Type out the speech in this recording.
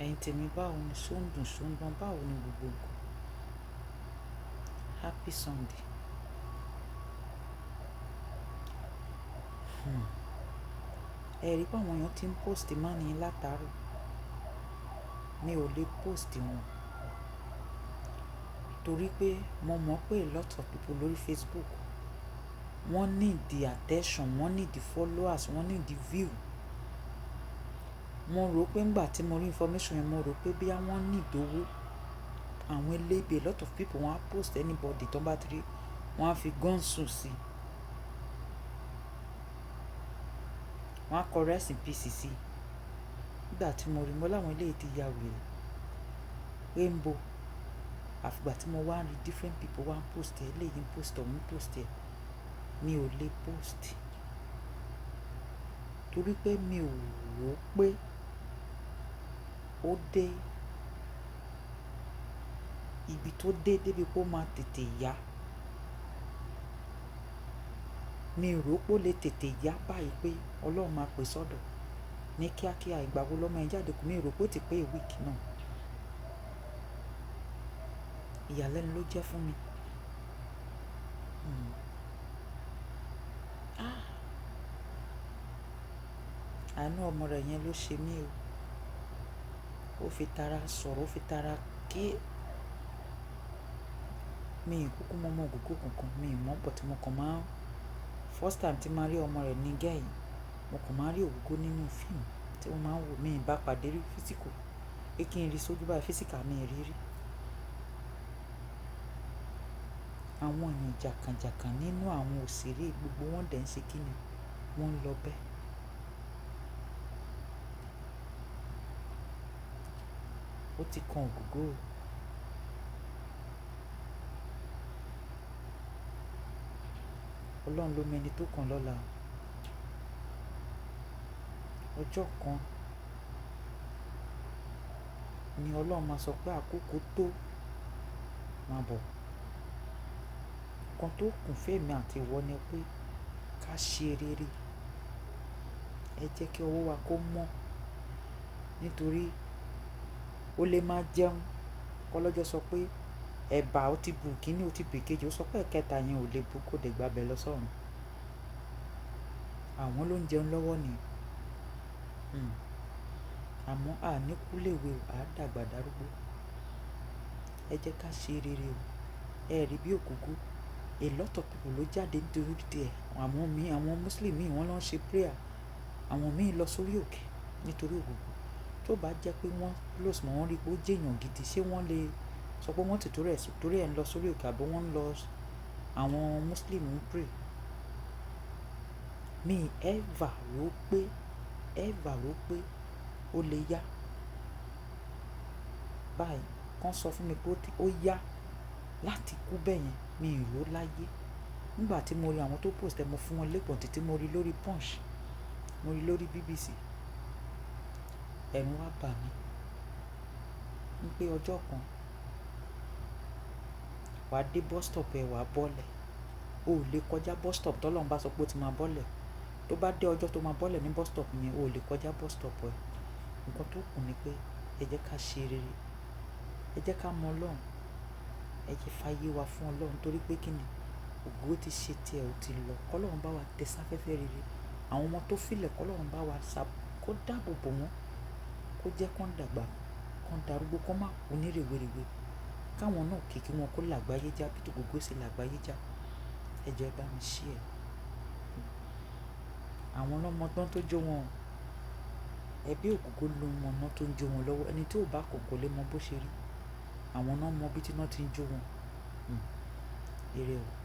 Ẹ̀yin tèmi báwo ni ṣó ń dùn ṣó ń dán báwo ni gbogbo nǹkan? Happy Sunday. Ẹ rí pé àwọn èèyàn ti ń post man yín látàárọ̀. Mi ò lè post wọn torí pé mo mọ̀ pé a lot of people lórí Facebook wọ́n need the attention, wọ́n need the followers, wọ́n need the view. Mo rò pé ńgbà tí mo rí information yẹn mo rò pé bí wọ́n need owó. Àwọn elébe a lot of people wọ́n á post anybody tó bá ti rí wọ́n á fi gọ́ǹsù sí i. Wọ́n á kọ rest in peace sí i. Nígbà tí mo rí mo láwọn eléyìí ti ya wèrè. Rainbow. Àfìgbà tí mo wá rí different people wá ń post ẹ̀ eléyìí ń post ọ̀hún ń post ẹ̀. Mi ò lè post torí pé mi ò rò pé ó dé ibi tó dé débi pé ó máa tètè yá. Mi ò rò pé ó lè tètè yá báyìí pé Ọlọ́run máa pè sọ́dọ̀ ní kíákíá ìgbà wo lọ́mọ ẹ jáde kù. Mi ò rò pé ó ti pé a week náà. Ìyàlẹ́nu ló jẹ́ fún mi. Àánú ọmọ rẹ̀ yẹn ló ṣe mí o. Ó fi tara sọ̀rọ̀, ó fi tara kí mi ì kúkú mọ ọmọ ògógó kankan. Mi ì mọ̀ but mo kàn máa first time tí màá rí ọmọ rẹ̀ ní girl yìí. Mo kàn máa rí ògógó nínú fíìmù tí mo máa ń wò. Mi ì bá pàdé rí physical. Pé kí n rí sójú báyìí physical mi ì rí rí. Àwọn èèyàn jàkànjàkàn nínú àwọn òṣèré gbogbo wọn dẹ̀ ń ṣe kí ni wọ́n ń lọ bẹ́ẹ̀. Ó ti kan ògógó o. Ọlọ́run ló mọ ẹni tó kàn lọ́la. Ọjọ́ kan ni Ọlọ́run máa sọ pé àkókò tó máa bọ̀. Ǹkan tó kún fún èmi àti ìwọ ni pé ká ṣe rere. Ẹ jẹ́ kí ọwọ́ wa kó mọ́ nítorí ó lè máa jẹun. Kọ́lọ́jọ́ sọ pé ẹ̀bà ó ti bù kíní ó ti bù kejì. Ó sọ pé ẹ̀kẹta yẹn ò lè bù kó dẹ̀ gba bẹ̀ lọ sọ́run. Àwọn ló ń jẹun lọ́wọ́ ni. Àmọ́ a ní kú léwe o, a dàgbà darúgbó. Ẹ jẹ́ ká ṣe rere o. Ẹ rí bí ògógó. A lot of people ló jáde nítorí tiẹ̀. Àwọn Muslim míì wọ́n lọ ń ṣe prayer. Àwọn míì lọ sórí òkè nítorí ògógó. Tó bá jẹ́ pé wọ́n close mọ́ wọn rí pé ó jẹ́ èèyàn gidi ṣé wọ́n lè sọ pé wọ́n ti torí ẹ̀ ń lọ sórí òkè àbí wọ́n ń lọ àwọn Muslim ń pray. Mi ever rò pé ó lè yá. Báyìí kàn sọ fún mi pé ó yá láti kú bẹ́ẹ̀ yẹn. Mi ì rò láyé. Nígbà tí mo rí àwọn tó post ẹ̀ mo fún wọn lépọ̀n títí mo rí lórí Punch, mo rí lórí BBC. Ẹ̀rù wá bà mí. Ní pé ọjọ́ kan wà á dé bus stop ẹ wà á bọ́lẹ̀. O ò lè kọjá bus stop tí Ọlọ́run bá sọ pé ó ti máa bọ́lẹ̀. Tó bá dé ọjọ́ tó máa bọ́lẹ̀ ní bus stop yẹn o ò lè kọjá bus stop ẹ. Ǹkan tó kù ni pé ẹ jẹ́ ká ṣe rere. Ẹ jẹ́ ká mọ Ọlọ́run. Ẹ jẹ́ fàyè wa fún Ọlọ́run torí pé kí ni ògo ti ṣe tí ẹ ò ti lọ. Kọ́lọ́run bá wa tẹ sáfẹ́fẹ́ rere. Àwọn ọmọ tó filẹ̀ kọ́lọ́run bá wa kó dáàbò bò wọ́n. Kó jẹ́ kó ń dàgbà, kó ń darúgbó, kó má kú ní rèwerèwe. Káwọn náà kìkì wọn kó làgbáyé já bí tògógó ṣe làgbáyé já. Ẹ jẹ́ bá mi share. Àwọn ọlọ́mọ gbọ́n tó jó wọn. Ẹbí ògógó ló mọ ọ̀nà tó ń jó wọn lọ́wọ́. Ẹni tí ò bá kò lè mọ bó ṣe rí. Àwọn náà mọ bí tí iná ti ń jó wọn. Ire o.